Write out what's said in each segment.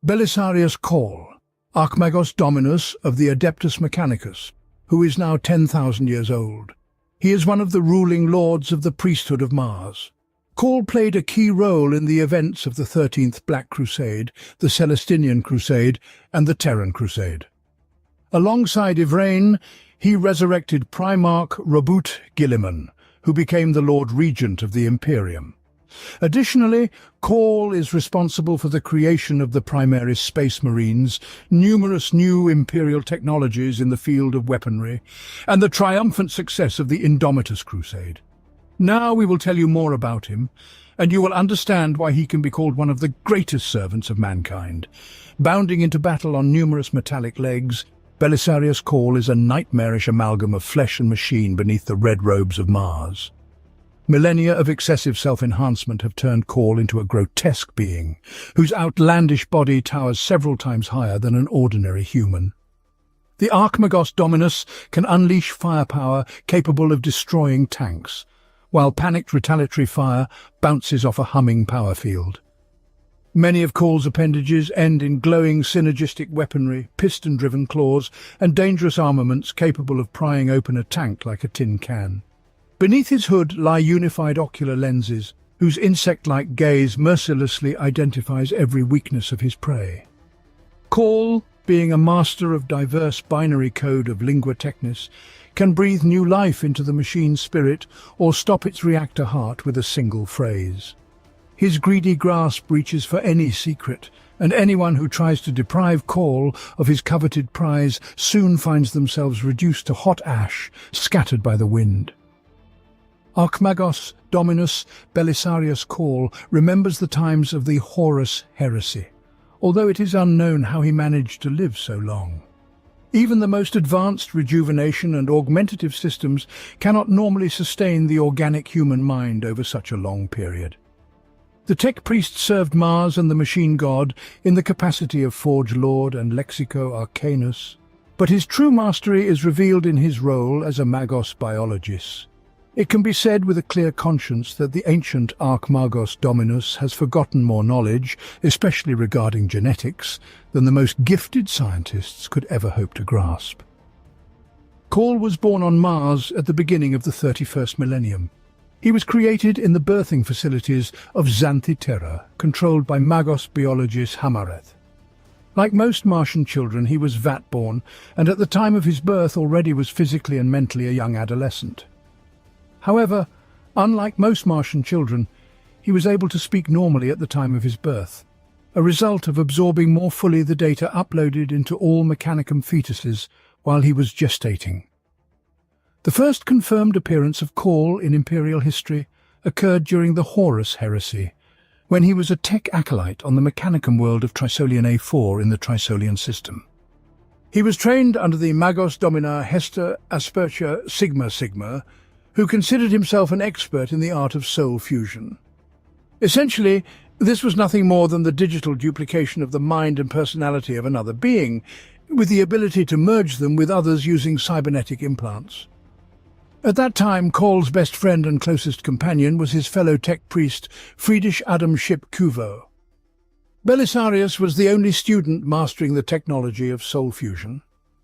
Belisarius Cawl, Archmagos Dominus of the Adeptus Mechanicus, who is now 10,000 years old. He is one of the ruling lords of the priesthood of Mars. Cawl played a key role in the events of the 13th Black Crusade, the Celestinian Crusade, and the Terran Crusade. Alongside Ivrain, he resurrected Primarch Robut Guilliman, who became the Lord Regent of the Imperium. Additionally, Cawl is responsible for the creation of the Primaris Space Marines, numerous new Imperial technologies in the field of weaponry, and the triumphant success of the Indomitus Crusade. Now we will tell you more about him, and you will understand why he can be called one of the greatest servants of mankind. Bounding into battle on numerous metallic legs, Belisarius Cawl is a nightmarish amalgam of flesh and machine beneath the red robes of Mars. Millennia of excessive self-enhancement have turned Cawl into a grotesque being, whose outlandish body towers several times higher than an ordinary human. The Archmagos Dominus can unleash firepower capable of destroying tanks, while panicked retaliatory fire bounces off a humming power field. Many of Cawl's appendages end in glowing synergistic weaponry, piston-driven claws, and dangerous armaments capable of prying open a tank like a tin can. Beneath his hood lie unified ocular lenses, whose insect-like gaze mercilessly identifies every weakness of his prey. Cawl, being a master of diverse binary code of lingua technis, can breathe new life into the machine's spirit or stop its reactor heart with a single phrase. His greedy grasp reaches for any secret, and anyone who tries to deprive Cawl of his coveted prize soon finds themselves reduced to hot ash, scattered by the wind. Archmagos Dominus Belisarius Cawl remembers the times of the Horus heresy, although it is unknown how he managed to live so long. Even the most advanced rejuvenation and augmentative systems cannot normally sustain the organic human mind over such a long period. The tech priest served Mars and the machine god in the capacity of Forge Lord and Lexico Arcanus, but his true mastery is revealed in his role as a Magos Biologis. It can be said with a clear conscience that the ancient Archmagos Dominus has forgotten more knowledge, especially regarding genetics, than the most gifted scientists could ever hope to grasp. Cawl was born on Mars at the beginning of the 31st millennium. He was created in the birthing facilities of Xanthiterra, controlled by Magos Biologis Hamareth. Like most Martian children, he was vat-born, and at the time of his birth already was physically and mentally a young adolescent. However, unlike most Martian children, he was able to speak normally at the time of his birth, a result of absorbing more fully the data uploaded into all Mechanicum fetuses while he was gestating. The first confirmed appearance of Cawl in Imperial history occurred during the Horus heresy, when he was a tech acolyte on the Mechanicum world of Trisolian A4 in the Trisolian system. He was trained under the Magos Domina Hester Aspertia Sigma, who considered himself an expert in the art of soul fusion. Essentially, this was nothing more than the digital duplication of the mind and personality of another being, with the ability to merge them with others using cybernetic implants. At that time, Cawl's best friend and closest companion was his fellow tech priest, Friedrich Adam Ship Kuvo. Belisarius was the only student mastering the technology of soul fusion.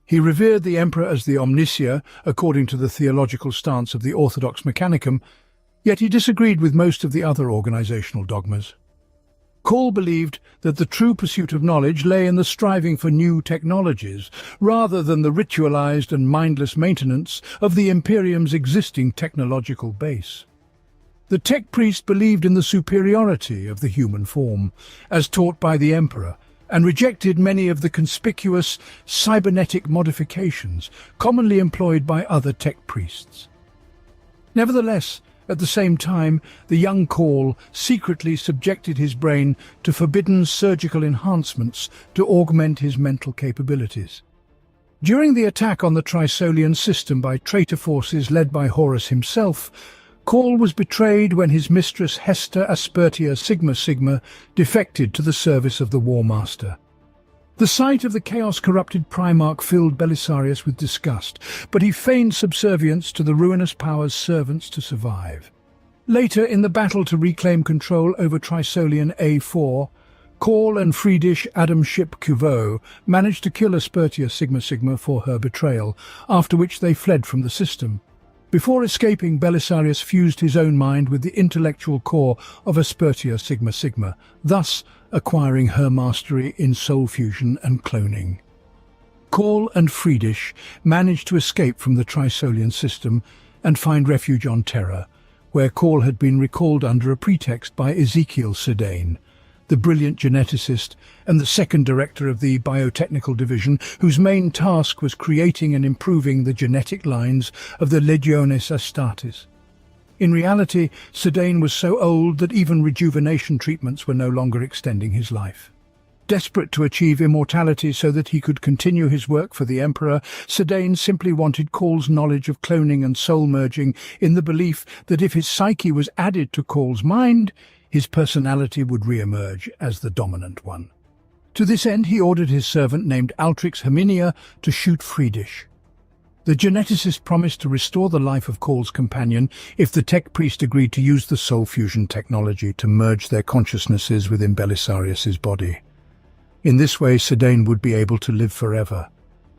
He revered the Emperor as the Omnicia, according to the theological stance of the Orthodox Mechanicum, yet he disagreed with most of the other organizational dogmas. Cawl believed that the true pursuit of knowledge lay in the striving for new technologies, rather than the ritualized and mindless maintenance of the Imperium's existing technological base. The tech priest believed in the superiority of the human form, as taught by the Emperor, and rejected many of the conspicuous cybernetic modifications commonly employed by other tech priests. Nevertheless, at the same time, the young Cawl secretly subjected his brain to forbidden surgical enhancements to augment his mental capabilities. During the attack on the Trisolian system by traitor forces led by Horus himself, Cawl was betrayed when his mistress Hester Aspertia Sigma defected to the service of the War Master. The sight of the chaos-corrupted Primarch filled Belisarius with disgust, but he feigned subservience to the ruinous power's servants to survive. Later, in the battle to reclaim control over Trisolian A4, Cawl and Friedrich Adam Ship Cuveau managed to kill Aspertia Sigma Sigma for her betrayal, after which they fled from the system. Before escaping, Belisarius fused his own mind with the intellectual core of Aspertia Sigma Sigma, thus acquiring her mastery in soul fusion and cloning. Cawl and Friedrich managed to escape from the Trisolian system and find refuge on Terra, where Cawl had been recalled under a pretext by Ezekiel Sedaine, the brilliant geneticist and the second director of the biotechnical division, whose main task was creating and improving the genetic lines of the Legiones Astartes. In reality, Sedaine was so old that even rejuvenation treatments were no longer extending his life. Desperate to achieve immortality so that he could continue his work for the Emperor, Sedaine simply wanted Cawl's knowledge of cloning and soul merging, in the belief that if his psyche was added to Cawl's mind, his personality would re-emerge as the dominant one. To this end, he ordered his servant named Altrix Herminia to shoot Friedrich. The geneticist promised to restore the life of Cawl's companion if the tech priest agreed to use the soul fusion technology to merge their consciousnesses within Belisarius's body. In this way, Sedaine would be able to live forever.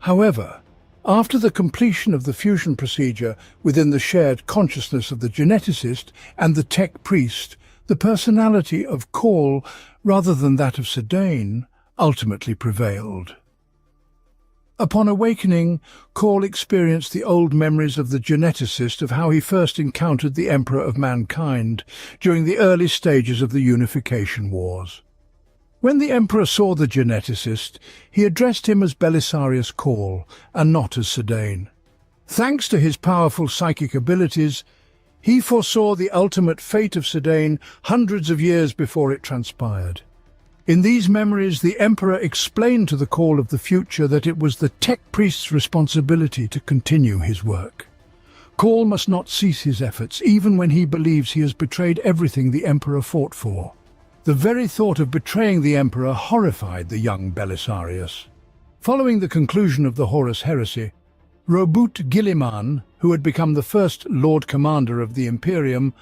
However, after the completion of the fusion procedure within the shared consciousness of the geneticist and the tech priest, the personality of Cawl, rather than that of Sedaine, ultimately prevailed. Upon awakening, Cawl experienced the old memories of the geneticist of how he first encountered the Emperor of Mankind during the early stages of the Unification Wars. When the Emperor saw the geneticist, he addressed him as Belisarius Cawl, and not as Sedaine. Thanks to his powerful psychic abilities, he foresaw the ultimate fate of Sedaine hundreds of years before it transpired. In these memories, the Emperor explained to the Cawl of the future that it was the tech priest's responsibility to continue his work. Cawl must not cease his efforts, even when he believes he has betrayed everything the Emperor fought for. The very thought of betraying the Emperor horrified the young Belisarius. Following the conclusion of the Horus Heresy, Robert Guilliman, who had become the first Lord Commander of the Imperium,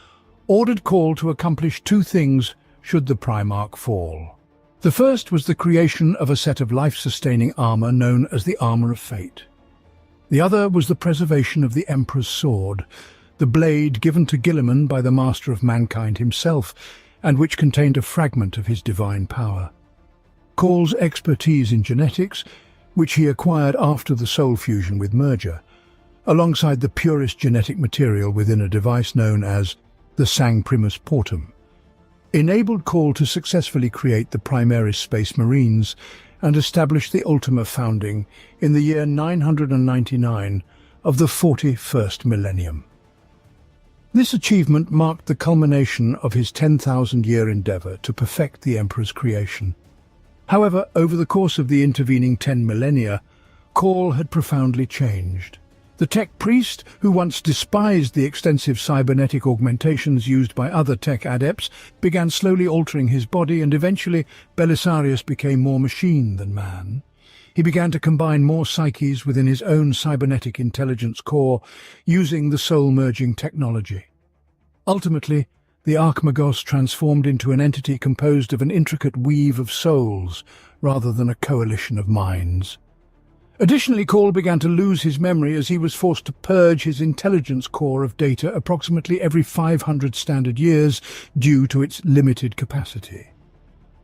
ordered Cawl to accomplish two things should the Primarch fall. The first was the creation of a set of life-sustaining armor known as the Armor of Fate. The other was the preservation of the Emperor's sword, the blade given to Guilliman by the Master of Mankind himself, and which contained a fragment of his divine power. Cawl's expertise in genetics, which he acquired after the soul fusion with merger, alongside the purest genetic material within a device known as the Sang Primus Portum, enabled Cawl to successfully create the Primaris Space Marines and establish the Ultima founding in the year 999 of the 41st millennium. This achievement marked the culmination of his 10,000-year endeavor to perfect the Emperor's creation. However, over the course of the intervening 10 millennia, Cawl had profoundly changed. The tech priest, who once despised the extensive cybernetic augmentations used by other tech adepts, began slowly altering his body, and eventually Belisarius became more machine than man. He began to combine more psyches within his own cybernetic intelligence core, using the soul-merging technology. Ultimately, the Archmagos transformed into an entity composed of an intricate weave of souls, rather than a coalition of minds. Additionally, Cawl began to lose his memory as he was forced to purge his intelligence core of data approximately every 500 standard years due to its limited capacity.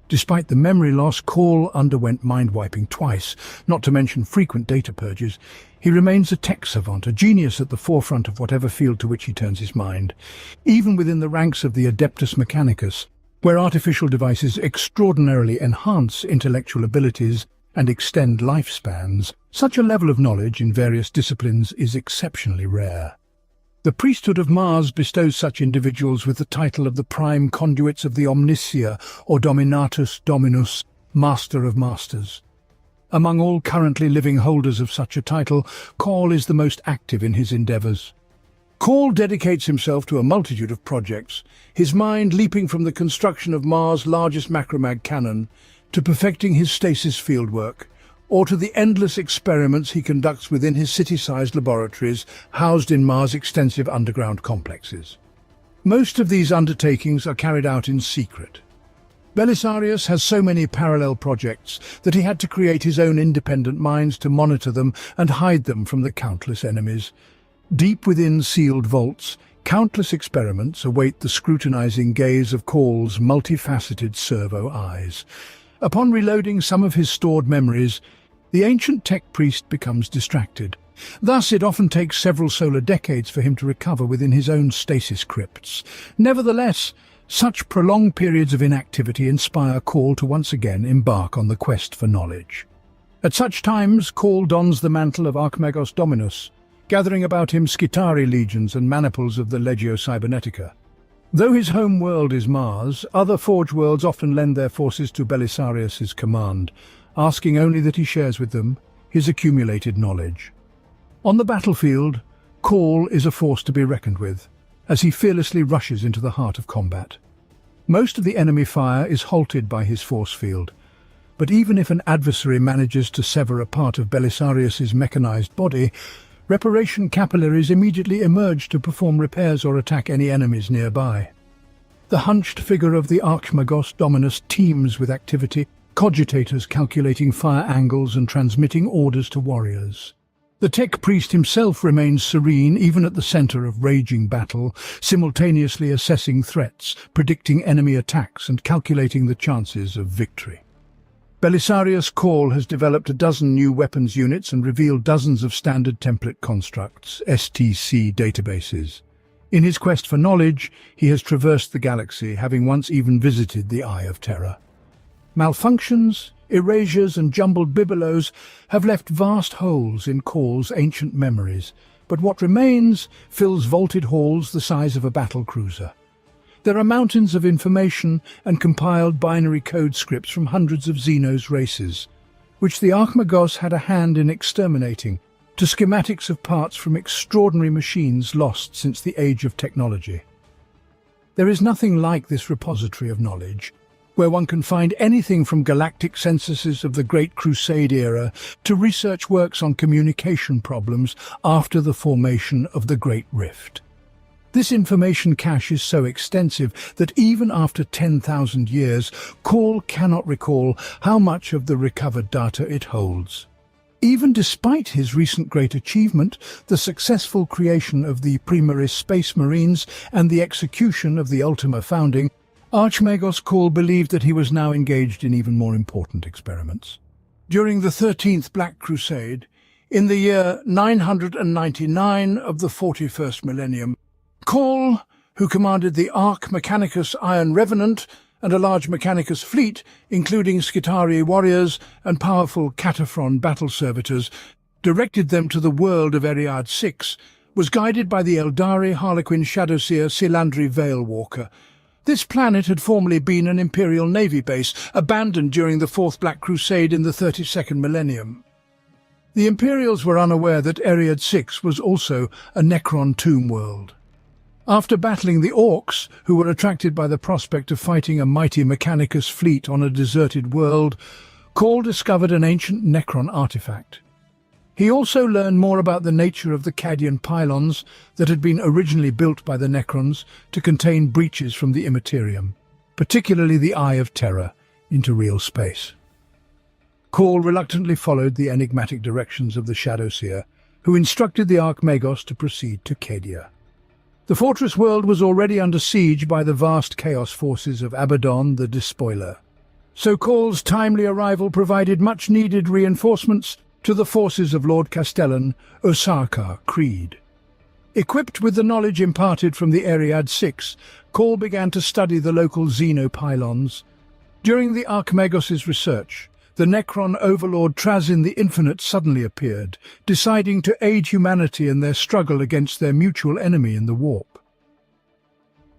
Despite the memory loss, Cawl underwent mind-wiping twice, not to mention frequent data purges. He remains a tech savant, a genius at the forefront of whatever field to which he turns his mind. Even within the ranks of the Adeptus Mechanicus, where artificial devices extraordinarily enhance intellectual abilities and extend lifespans, such a level of knowledge in various disciplines is exceptionally rare. The priesthood of Mars bestows such individuals with the title of the prime conduits of the Omnicia, or Dominatus Dominus, Master of Masters. Among all currently living holders of such a title, Cawl is the most active in his endeavors. Cawl dedicates himself to a multitude of projects, his mind leaping from the construction of Mars' largest macromag cannon to perfecting his stasis fieldwork, or to the endless experiments he conducts within his city-sized laboratories housed in Mars' extensive underground complexes. Most of these undertakings are carried out in secret. Belisarius has so many parallel projects that he had to create his own independent minds to monitor them and hide them from the countless enemies. Deep within sealed vaults, countless experiments await the scrutinizing gaze of Cawl's multifaceted servo eyes. Upon reloading some of his stored memories, the ancient tech priest becomes distracted. Thus, it often takes several solar decades for him to recover within his own stasis crypts. Nevertheless, such prolonged periods of inactivity inspire Cawl to once again embark on the quest for knowledge. At such times, Cawl dons the mantle of Archmagos Dominus, gathering about him Skitari legions and maniples of the Legio Cybernetica. Though his home world is Mars, other Forge worlds often lend their forces to Belisarius's command, asking only that he shares with them his accumulated knowledge. On the battlefield, Cawl is a force to be reckoned with, as he fearlessly rushes into the heart of combat. Most of the enemy fire is halted by his force field, but even if an adversary manages to sever a part of Belisarius's mechanized body, reparation capillaries immediately emerge to perform repairs or attack any enemies nearby. The hunched figure of the Archmagos Dominus teems with activity, cogitators calculating fire angles and transmitting orders to warriors. The tech priest himself remains serene even at the center of raging battle, simultaneously assessing threats, predicting enemy attacks and calculating the chances of victory. Belisarius Cawl has developed a dozen new weapons units and revealed dozens of standard template constructs, STC databases. In his quest for knowledge, he has traversed the galaxy, having once even visited the Eye of Terror. Malfunctions, erasures and jumbled bibelots have left vast holes in Cawl's ancient memories, but what remains fills vaulted halls the size of a battle cruiser. There are mountains of information and compiled binary code scripts from hundreds of Xenos races, which the Archmagos had a hand in exterminating, to schematics of parts from extraordinary machines lost since the age of technology. There is nothing like this repository of knowledge, where one can find anything from galactic censuses of the Great Crusade era to research works on communication problems after the formation of the Great Rift. This information cache is so extensive that even after 10,000 years, Cawl cannot recall how much of the recovered data it holds. Even despite his recent great achievement, the successful creation of the Primaris Space Marines and the execution of the Ultima Founding, Archmagos Cawl believed that he was now engaged in even more important experiments. During the 13th Black Crusade, in the year 999 of the 41st millennium, Cawl, who commanded the Arch Mechanicus Iron Revenant and a large Mechanicus fleet, including Skitari warriors and powerful Cataphron battle servitors, directed them to the world of Eriad VI, was guided by the Eldari Harlequin Shadowseer Silandri Veilwalker. This planet had formerly been an Imperial Navy base, abandoned during the Fourth Black Crusade in the 32nd millennium. The Imperials were unaware that Eriad VI was also a Necron tomb world. After battling the Orcs, who were attracted by the prospect of fighting a mighty Mechanicus fleet on a deserted world, Cawl discovered an ancient Necron artifact. He also learned more about the nature of the Cadian pylons that had been originally built by the Necrons to contain breaches from the Immaterium, particularly the Eye of Terror, into real space. Cawl reluctantly followed the enigmatic directions of the Shadowseer, who instructed the Archmagos to proceed to Cadia. The fortress world was already under siege by the vast chaos forces of Abaddon the Despoiler, so Cawl's timely arrival provided much-needed reinforcements to the forces of Lord Castellan Osaka Creed. Equipped with the knowledge imparted from the Eriad VI, Cawl began to study the local Xenopylons. During the Archmagos' research, the Necron overlord Trazyn the Infinite suddenly appeared, deciding to aid humanity in their struggle against their mutual enemy in the warp.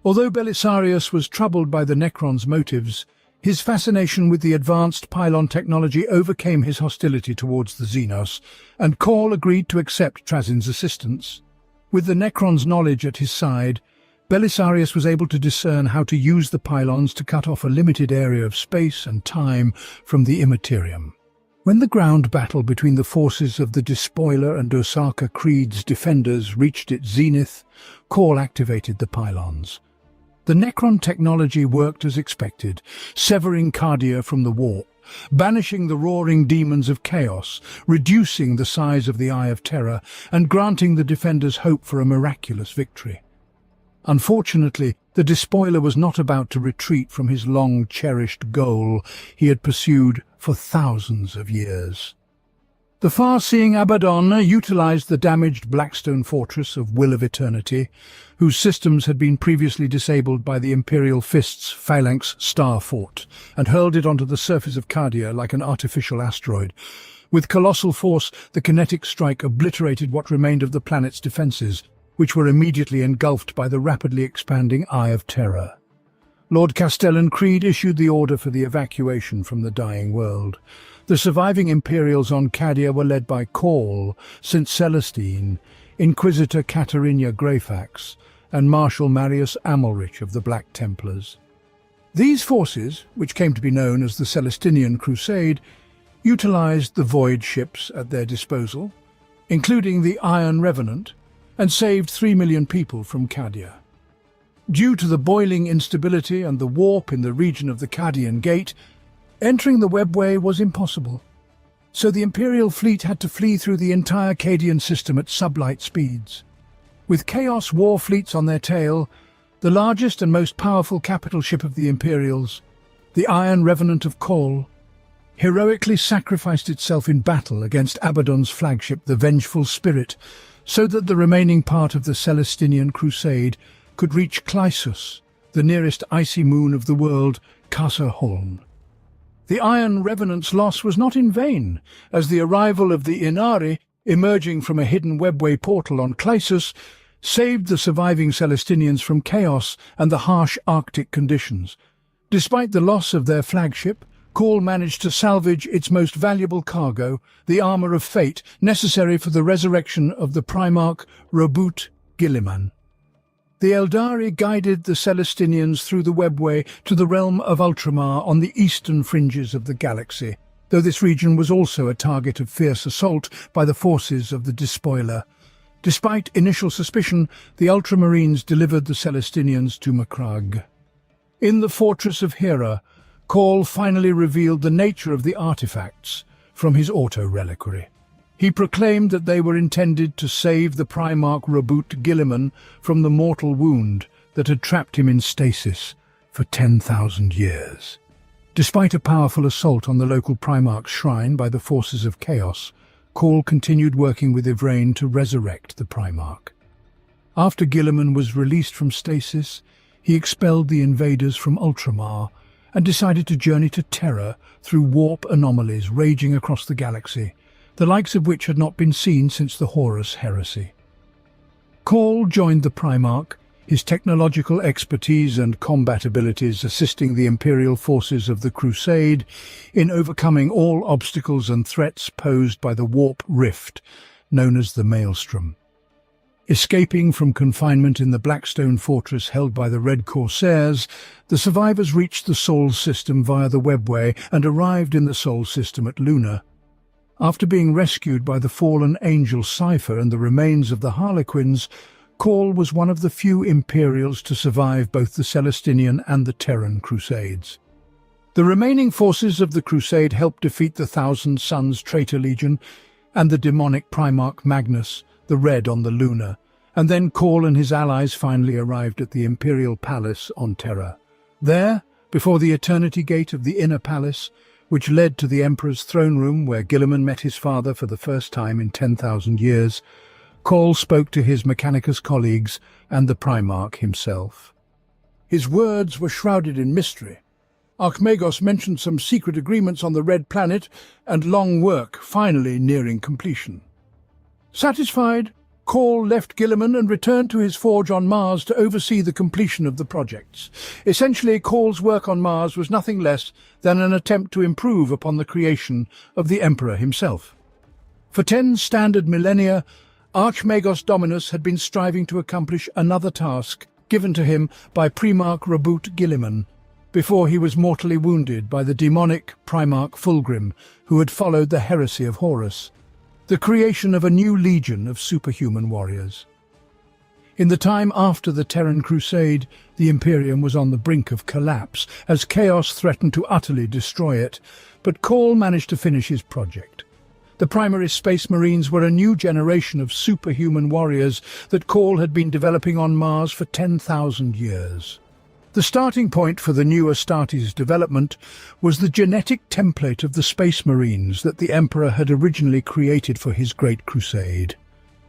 Although Belisarius was troubled by the Necron's motives, his fascination with the advanced pylon technology overcame his hostility towards the Xenos, and Cawl agreed to accept Trazyn's assistance. With the Necron's knowledge at his side, Belisarius was able to discern how to use the pylons to cut off a limited area of space and time from the Immaterium. When the ground battle between the forces of the Despoiler and Osaka Creed's defenders reached its zenith, Cawl activated the pylons. The Necron technology worked as expected, severing Cardia from the warp, banishing the roaring demons of chaos, reducing the size of the Eye of Terror, and granting the defenders hope for a miraculous victory. Unfortunately, the despoiler was not about to retreat from his long-cherished goal he had pursued for thousands of years. The far-seeing Abaddon utilized the damaged Blackstone fortress of Will of Eternity, whose systems had been previously disabled by the Imperial Fist's Phalanx Star Fort, and hurled it onto the surface of Cardia like an artificial asteroid. With colossal force, the kinetic strike obliterated what remained of the planet's defenses, which were immediately engulfed by the rapidly expanding Eye of Terror. Lord Castellan Creed issued the order for the evacuation from the dying world. The surviving Imperials on Cadia were led by Cawl, St. Celestine, Inquisitor Katarina Greyfax, and Marshal Marius Amalrich of the Black Templars. These forces, which came to be known as the Celestinian Crusade, utilized the Void ships at their disposal, including the Iron Revenant, and saved 3 million people from Cadia. Due to the boiling instability and the warp in the region of the Cadian Gate, entering the webway was impossible, so the Imperial fleet had to flee through the entire Cadian system at sublight speeds. With Chaos war fleets on their tail, the largest and most powerful capital ship of the Imperials, the Iron Revenant of Cawl, heroically sacrificed itself in battle against Abaddon's flagship, the Vengeful Spirit, so that the remaining part of the Celestinian Crusade could reach Clysus, the nearest icy moon of the world, Kasserholm. The Iron Revenant's loss was not in vain, as the arrival of the Inari, emerging from a hidden webway portal on Clysus, saved the surviving Celestinians from chaos and the harsh Arctic conditions. Despite the loss of their flagship, Cawl managed to salvage its most valuable cargo, the armor of fate necessary for the resurrection of the Primarch Robut Guilliman. The Eldari guided the Celestinians through the webway to the realm of Ultramar on the eastern fringes of the galaxy, though this region was also a target of fierce assault by the forces of the Despoiler. Despite initial suspicion, the Ultramarines delivered the Celestinians to Macragge. In the fortress of Hera, Cawl finally revealed the nature of the artifacts from his auto-reliquary. He proclaimed that they were intended to save the Primarch Robut Guilliman from the mortal wound that had trapped him in stasis for 10,000 years. Despite a powerful assault on the local Primarch's shrine by the forces of chaos, Cawl continued working with Yvraine to resurrect the Primarch. After Guilliman was released from stasis, he expelled the invaders from Ultramar and decided to journey to Terra through warp anomalies raging across the galaxy, the likes of which had not been seen since the Horus Heresy. Cawl joined the Primarch, his technological expertise and combat abilities assisting the Imperial forces of the Crusade in overcoming all obstacles and threats posed by the warp rift, known as the Maelstrom. Escaping from confinement in the Blackstone fortress held by the Red Corsairs, the survivors reached the Sol system via the webway and arrived in the Sol system at Luna. After being rescued by the fallen angel Cypher and the remains of the Harlequins, Cawl was one of the few Imperials to survive both the Celestinian and the Terran Crusades. The remaining forces of the Crusade helped defeat the Thousand Sons Traitor Legion and the demonic Primarch Magnus, the Red on the Luna, and then Cawl and his allies finally arrived at the Imperial Palace on Terra. There, before the Eternity Gate of the Inner Palace, which led to the Emperor's throne room where Guilliman met his father for the first time in 10,000 years, Cawl spoke to his Mechanicus colleagues and the Primarch himself. His words were shrouded in mystery. Archmagos mentioned some secret agreements on the Red Planet and long work finally nearing completion. Satisfied, Cawl left Guilliman and returned to his forge on Mars to oversee the completion of the projects. Essentially, Cawl's work on Mars was nothing less than an attempt to improve upon the creation of the Emperor himself. For 10 standard millennia, Archmagos Dominus had been striving to accomplish another task given to him by Primarch Robut Guilliman, before he was mortally wounded by the demonic Primarch Fulgrim, who had followed the heresy of Horus, the creation of a new legion of superhuman warriors. In the time after the Terran Crusade, the Imperium was on the brink of collapse as chaos threatened to utterly destroy it, but Cawl managed to finish his project. The Primaris Space Marines were a new generation of superhuman warriors that Cawl had been developing on Mars for 10,000 years. The starting point for the new Astartes development was the genetic template of the Space Marines that the Emperor had originally created for his Great Crusade.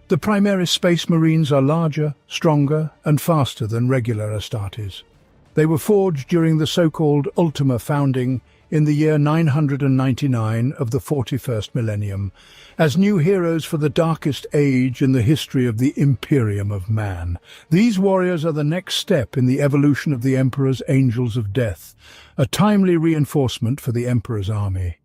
The Primaris Space Marines are larger, stronger, and faster than regular Astartes. They were forged during the so-called Ultima founding in the year 999 of the 41st millennium, as new heroes for the darkest age in the history of the Imperium of Man. These warriors are the next step in the evolution of the Emperor's Angels of Death, a timely reinforcement for the Emperor's army.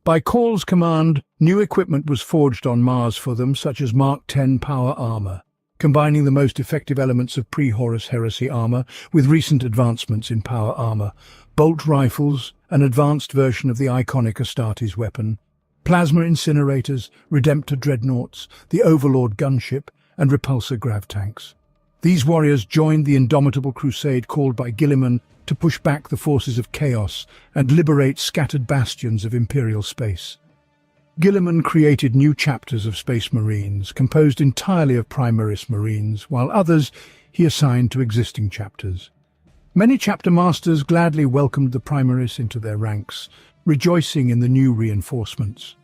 By Cawl's command, new equipment was forged on Mars for them, such as Mark X power armor, combining the most effective elements of pre-Horus Heresy armor with recent advancements in power armor, bolt rifles, an advanced version of the iconic Astartes weapon, plasma incinerators, Redemptor dreadnoughts, the Overlord gunship, and repulsor grav tanks. These warriors joined the indomitable crusade called by Guilliman to push back the forces of chaos and liberate scattered bastions of Imperial space. Guilliman created new chapters of Space Marines, composed entirely of Primaris Marines, while others he assigned to existing chapters. Many chapter masters gladly welcomed the Primaris into their ranks, rejoicing in the new reinforcements.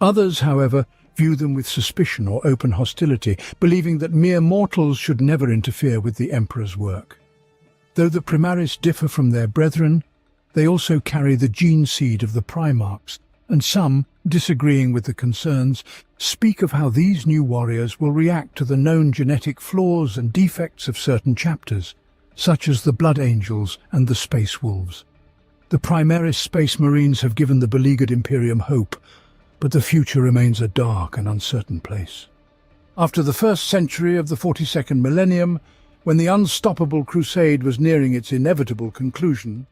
Others, however, view them with suspicion or open hostility, believing that mere mortals should never interfere with the Emperor's work. Though the Primaris differ from their brethren, they also carry the gene seed of the Primarchs, and some, disagreeing with the concerns, speak of how these new warriors will react to the known genetic flaws and defects of certain chapters, such as the Blood Angels and the Space Wolves. The Primaris Space Marines have given the beleaguered Imperium hope, but the future remains a dark and uncertain place. After the first century of the 42nd millennium, when the unstoppable crusade was nearing its inevitable conclusion,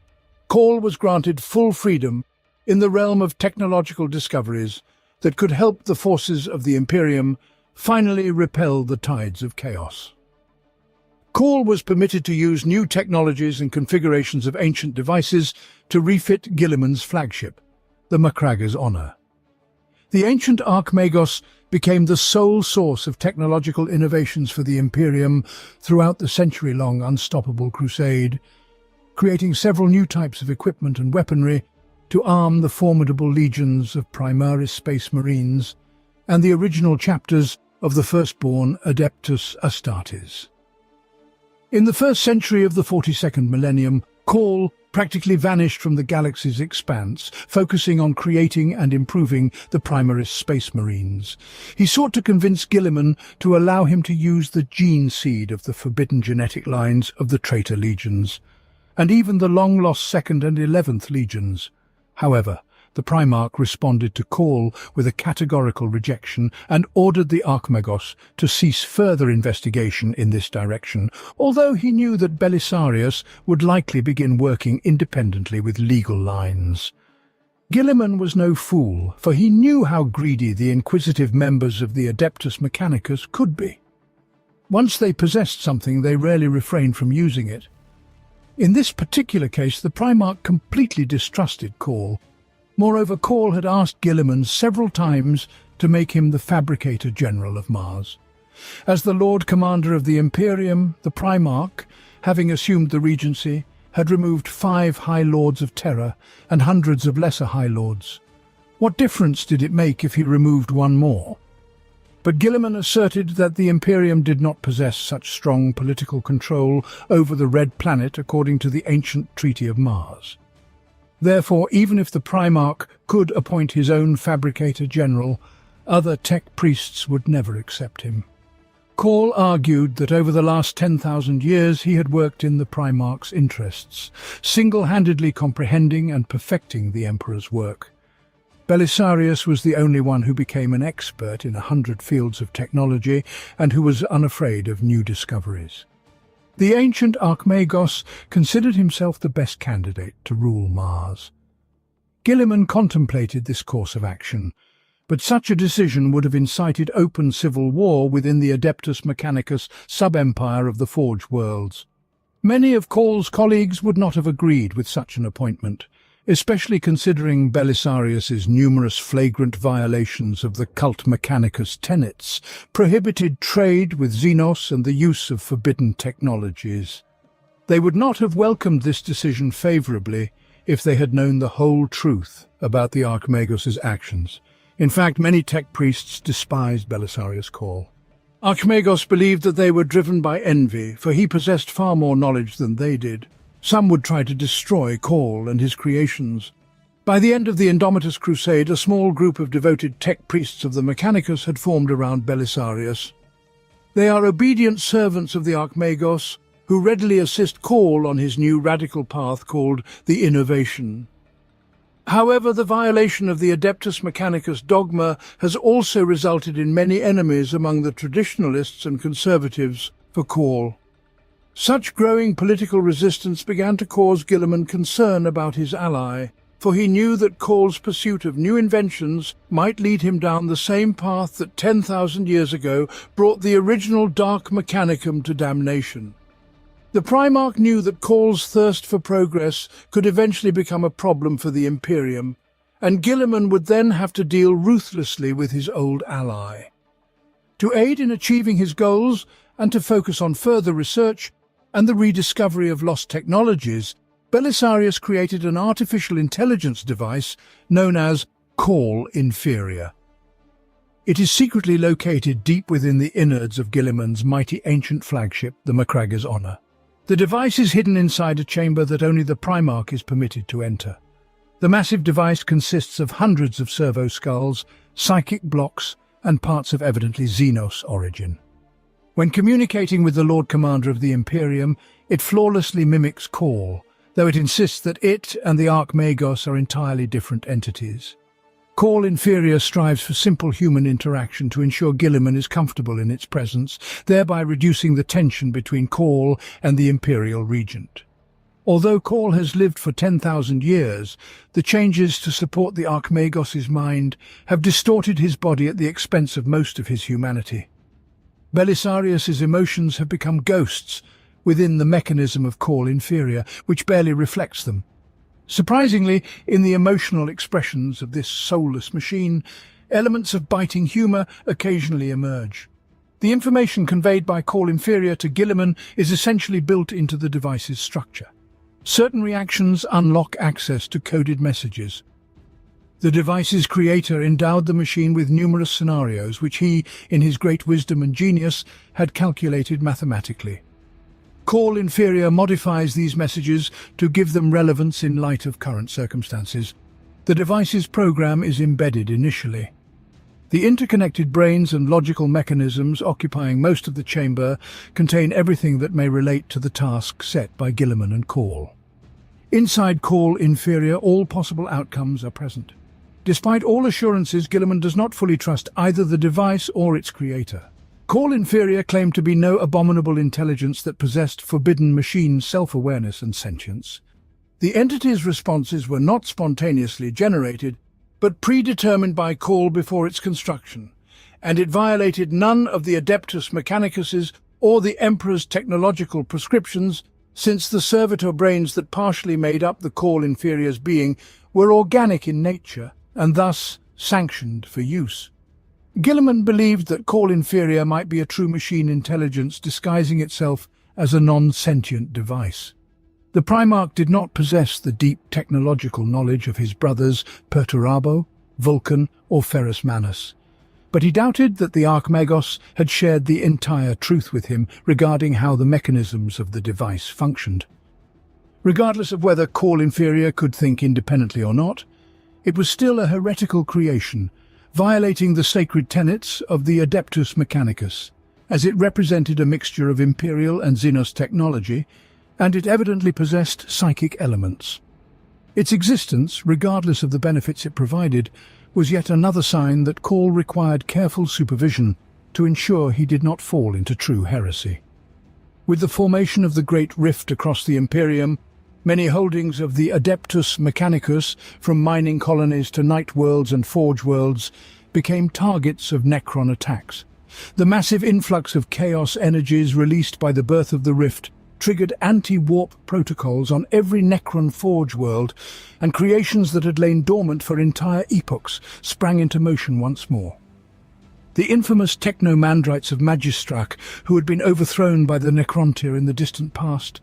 Cawl was granted full freedom in the realm of technological discoveries that could help the forces of the Imperium finally repel the tides of chaos. Cawl was permitted to use new technologies and configurations of ancient devices to refit Guilliman's flagship, the Macragge's Honor. The ancient Archmagos became the sole source of technological innovations for the Imperium throughout the century-long unstoppable crusade, creating several new types of equipment and weaponry to arm the formidable legions of Primaris Space Marines and the original chapters of the firstborn Adeptus Astartes. In the first century of the 42nd millennium, Cawl practically vanished from the galaxy's expanse, focusing on creating and improving the Primaris Space Marines. He sought to convince Guilliman to allow him to use the gene seed of the forbidden genetic lines of the traitor legions, and even the long-lost 2nd and 11th legions. However, the Primarch responded to Cawl with a categorical rejection and ordered the Archmagos to cease further investigation in this direction, although he knew that Belisarius would likely begin working independently with legal lines. Guilliman was no fool, for he knew how greedy the inquisitive members of the Adeptus Mechanicus could be. Once they possessed something, they rarely refrained from using it. In this particular case, the Primarch completely distrusted Cawl. Moreover, Cawl had asked Guilliman several times to make him the Fabricator General of Mars. As the Lord Commander of the Imperium, the Primarch, having assumed the regency, had removed 5 High Lords of Terror and hundreds of lesser High Lords. What difference did it make if he removed one more? But Guilliman asserted that the Imperium did not possess such strong political control over the Red Planet according to the ancient Treaty of Mars. Therefore, even if the Primarch could appoint his own Fabricator General, other tech priests would never accept him. Cawl argued that over the last 10,000 years he had worked in the Primarch's interests, single-handedly comprehending and perfecting the Emperor's work. Belisarius was the only one who became an expert in 100 fields of technology and who was unafraid of new discoveries. The ancient Archmagos considered himself the best candidate to rule Mars. Guilliman contemplated this course of action, But such a decision would have incited open civil war within the Adeptus Mechanicus sub-empire of the Forge Worlds. Many of Cawl's colleagues would not have agreed with such an appointment, especially considering Belisarius's numerous flagrant violations of the cult Mechanicus tenets, prohibited trade with Xenos and the use of forbidden technologies. They would not have welcomed this decision favourably if they had known the whole truth about the Archmagos' actions. In fact, many tech priests despised Belisarius Cawl. Archmagos believed that they were driven by envy, for he possessed far more knowledge than they did. Some would try to destroy Cawl and his creations. By the end of the Indomitus Crusade, a small group of devoted tech priests of the Mechanicus had formed around Belisarius. They are obedient servants of the Archmagos, who readily assist Cawl on his new radical path called the Innovation. However, the violation of the Adeptus Mechanicus dogma has also resulted in many enemies among the traditionalists and conservatives for Cawl. Such growing political resistance began to cause Guilliman concern about his ally, for he knew that Cawl's pursuit of new inventions might lead him down the same path that 10,000 years ago brought the original Dark Mechanicum to damnation. The Primarch knew that Cawl's thirst for progress could eventually become a problem for the Imperium, and Guilliman would then have to deal ruthlessly with his old ally. To aid in achieving his goals and to focus on further research and the rediscovery of lost technologies, Belisarius created an artificial intelligence device known as Cawl Inferior. It is secretly located deep within the innards of Guilliman's mighty ancient flagship, the Macragge's Honour. The device is hidden inside a chamber that only the Primarch is permitted to enter. The massive device consists of hundreds of servo skulls, psychic blocks, and parts of evidently Xenos origin. When communicating with the Lord Commander of the Imperium, it flawlessly mimics Cawl, though it insists that it and the Archmagos are entirely different entities. Cawl Inferior strives for simple human interaction to ensure Guilliman is comfortable in its presence, thereby reducing the tension between Cawl and the Imperial Regent. Although Cawl has lived for 10,000 years, the changes to support the Archmagos' mind have distorted his body at the expense of most of his humanity. Belisarius' emotions have become ghosts within the mechanism of Cawl Inferior, which barely reflects them. Surprisingly, in the emotional expressions of this soulless machine, elements of biting humour occasionally emerge. The information conveyed by Cawl Inferior to Guilliman is essentially built into the device's structure. Certain reactions unlock access to coded messages. The device's creator endowed the machine with numerous scenarios which he, in his great wisdom and genius, had calculated mathematically. Cawl Inferior modifies these messages to give them relevance in light of current circumstances. The device's program is embedded initially. The interconnected brains and logical mechanisms occupying most of the chamber contain everything that may relate to the task set by Guilliman and Cawl. Inside Cawl Inferior, all possible outcomes are present. Despite all assurances, Guilliman does not fully trust either the device or its creator. Cawl Inferior claimed to be no abominable intelligence that possessed forbidden machine self-awareness and sentience. The entity's responses were not spontaneously generated, but predetermined by Cawl before its construction, and it violated none of the Adeptus Mechanicus's or the Emperor's technological prescriptions, since the servitor brains that partially made up the Cawl Inferior's being were organic in nature and thus sanctioned for use. Guilliman believed that Cawl Inferior might be a true machine intelligence disguising itself as a non-sentient device. The Primarch did not possess the deep technological knowledge of his brothers Perturabo, Vulcan, or Ferrus Manus, but he doubted that the Archmagos had shared the entire truth with him regarding how the mechanisms of the device functioned. Regardless of whether Cawl Inferior could think independently or not, it was still a heretical creation, violating the sacred tenets of the Adeptus Mechanicus, as it represented a mixture of Imperial and Xenos technology, and it evidently possessed psychic elements. Its existence, regardless of the benefits it provided, was yet another sign that Cawl required careful supervision to ensure he did not fall into true heresy. With the formation of the Great Rift across the Imperium, many holdings of the Adeptus Mechanicus, from mining colonies to night worlds and forge worlds, became targets of Necron attacks. The massive influx of chaos energies released by the birth of the Rift triggered anti-warp protocols on every Necron Forge world, and creations that had lain dormant for entire epochs sprang into motion once more. The infamous technomandrites of Magistrak, who had been overthrown by the Necrontyr in the distant past,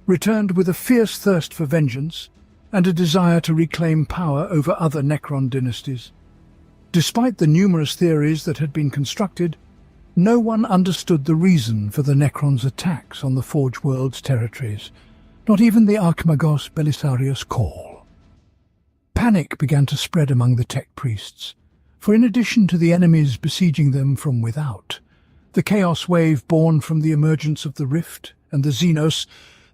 returned with a fierce thirst for vengeance and a desire to reclaim power over other Necron dynasties. Despite the numerous theories that had been constructed, no one understood the reason for the Necrons' attacks on the Forge World's territories, not even the Archmagos Belisarius Cawl. Panic began to spread among the tech priests, for in addition to the enemies besieging them from without, the chaos wave born from the emergence of the Rift and the Xenos,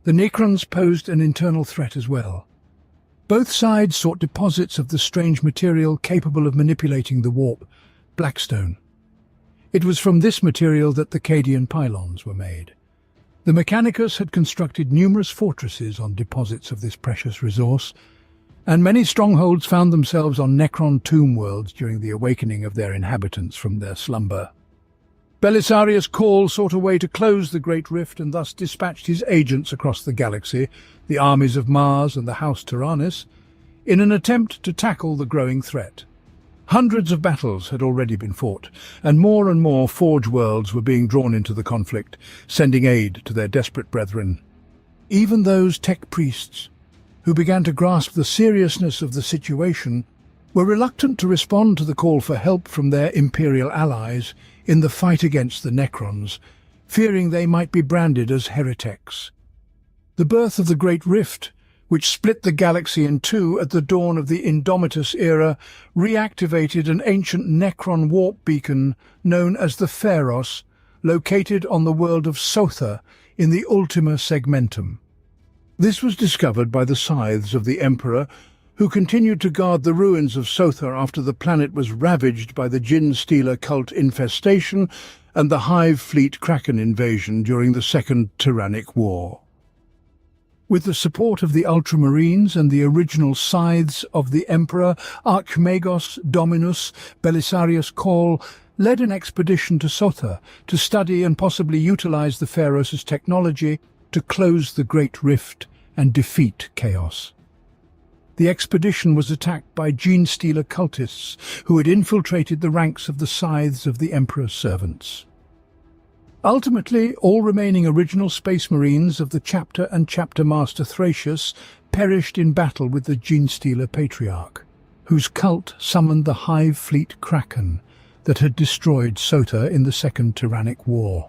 the Necrons posed an internal threat as well. Both sides sought deposits of the strange material capable of manipulating the warp, Blackstone. It was from this material that the Cadian pylons were made. The Mechanicus had constructed numerous fortresses on deposits of this precious resource, and many strongholds found themselves on Necron tomb worlds during the awakening of their inhabitants from their slumber. Belisarius Cawl sought a way to close the Great Rift and thus dispatched his agents across the galaxy, the armies of Mars and the House Tyrannus, in an attempt to tackle the growing threat. Hundreds of battles had already been fought, and more Forge worlds were being drawn into the conflict, sending aid to their desperate brethren. Even those tech priests, who began to grasp the seriousness of the situation, were reluctant to respond to the call for help from their Imperial allies in the fight against the Necrons, fearing they might be branded as heretics. The birth of the Great Rift, which split the galaxy in two at the dawn of the Indomitus era, reactivated an ancient Necron warp beacon known as the Pharos, located on the world of Sotha in the Ultima Segmentum. This was discovered by the scythes of the Emperor, who continued to guard the ruins of Sotha after the planet was ravaged by the Djinn-Stealer cult infestation and the Hive Fleet Kraken invasion during the Second Tyrannic War. With the support of the Ultramarines and the original scythes of the Emperor, Archmagos Dominus Belisarius Cawl led an expedition to Sotha to study and possibly utilize the Pharos' technology to close the Great Rift and defeat chaos. The expedition was attacked by Djinn-Stealer cultists who had infiltrated the ranks of the scythes of the Emperor's servants. Ultimately, all remaining original Space Marines of the Chapter and Chapter Master Thracius perished in battle with the Djinn-Stealer Patriarch, whose cult summoned the Hive Fleet Kraken that had destroyed Sotha in the Second Tyrannic War.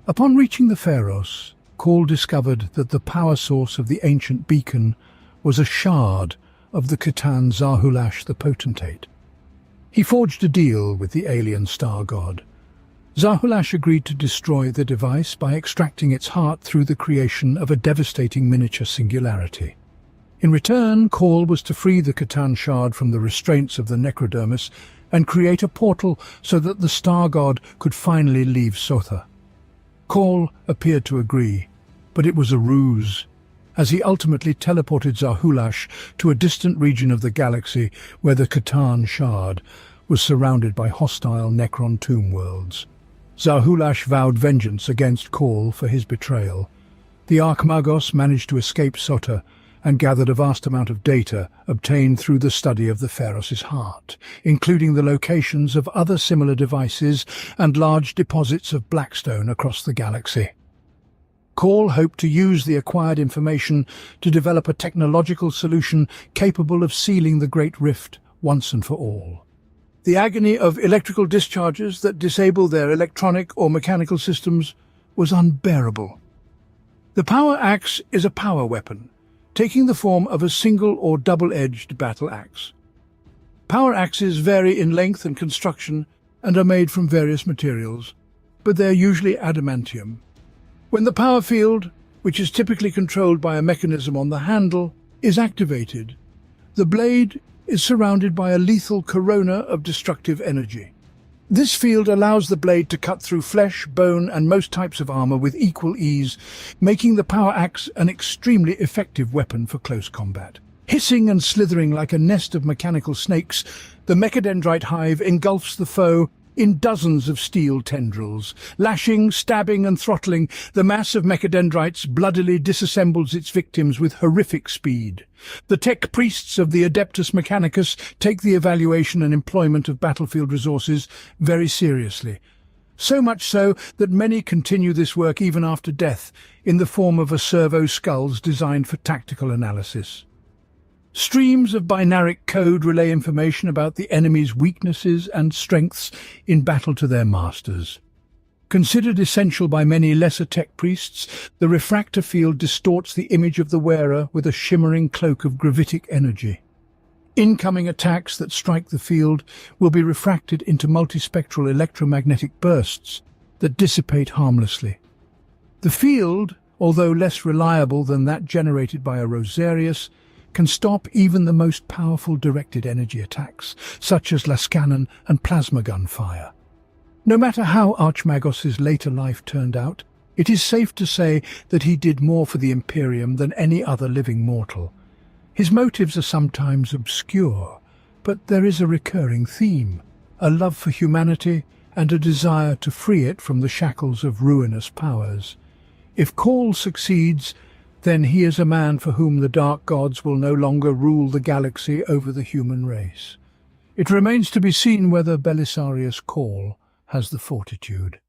Upon reaching the Pharos, Cawl discovered that the power source of the ancient beacon was a shard of the C'tan Zahulash the Potentate. He forged a deal with the alien star god. Zahulash agreed to destroy the device by extracting its heart through the creation of a devastating miniature singularity. In return, Cawl was to free the C'tan shard from the restraints of the Necrodermis and create a portal so that the star god could finally leave Sotha. Cawl appeared to agree, but it was a ruse, as he ultimately teleported Zahulash to a distant region of the galaxy where the C'tan shard was surrounded by hostile Necron tomb worlds. Zahulash vowed vengeance against Cawl for his betrayal. The Archmagos managed to escape Sotha and gathered a vast amount of data obtained through the study of the Pharos' heart, including the locations of other similar devices and large deposits of Blackstone across the galaxy. Cawl hoped to use the acquired information to develop a technological solution capable of sealing the Great Rift once and for all. The agony of electrical discharges that disable their electronic or mechanical systems was unbearable. The power axe is a power weapon, taking the form of a single or double-edged battle axe. Power axes vary in length and construction and are made from various materials, but they are usually adamantium. When the power field, which is typically controlled by a mechanism on the handle, is activated, the blade is surrounded by a lethal corona of destructive energy. This field allows the blade to cut through flesh, bone, and most types of armor with equal ease, making the power axe an extremely effective weapon for close combat. Hissing and slithering like a nest of mechanical snakes, the mechadendrite hive engulfs the foe in dozens of steel tendrils. Lashing, stabbing and throttling, the mass of mechadendrites bloodily disassembles its victims with horrific speed. The tech priests of the Adeptus Mechanicus take the evaluation and employment of battlefield resources very seriously. So much so that many continue this work even after death, in the form of servo skulls designed for tactical analysis. Streams of binaric code relay information about the enemy's weaknesses and strengths in battle to their masters. Considered essential by many lesser tech priests, the refractor field distorts the image of the wearer with a shimmering cloak of gravitic energy. Incoming attacks that strike the field will be refracted into multispectral electromagnetic bursts that dissipate harmlessly. The field, although less reliable than that generated by a Belisarius, can stop even the most powerful directed energy attacks, such as lascannon and plasma gun fire. No matter how Archmagos's later life turned out, it is safe to say that he did more for the Imperium than any other living mortal. His motives are sometimes obscure, but there is a recurring theme, a love for humanity and a desire to free it from the shackles of ruinous powers. If Cawl succeeds, then he is a man for whom the dark gods will no longer rule the galaxy over the human race. It remains to be seen whether Belisarius Cawl has the fortitude.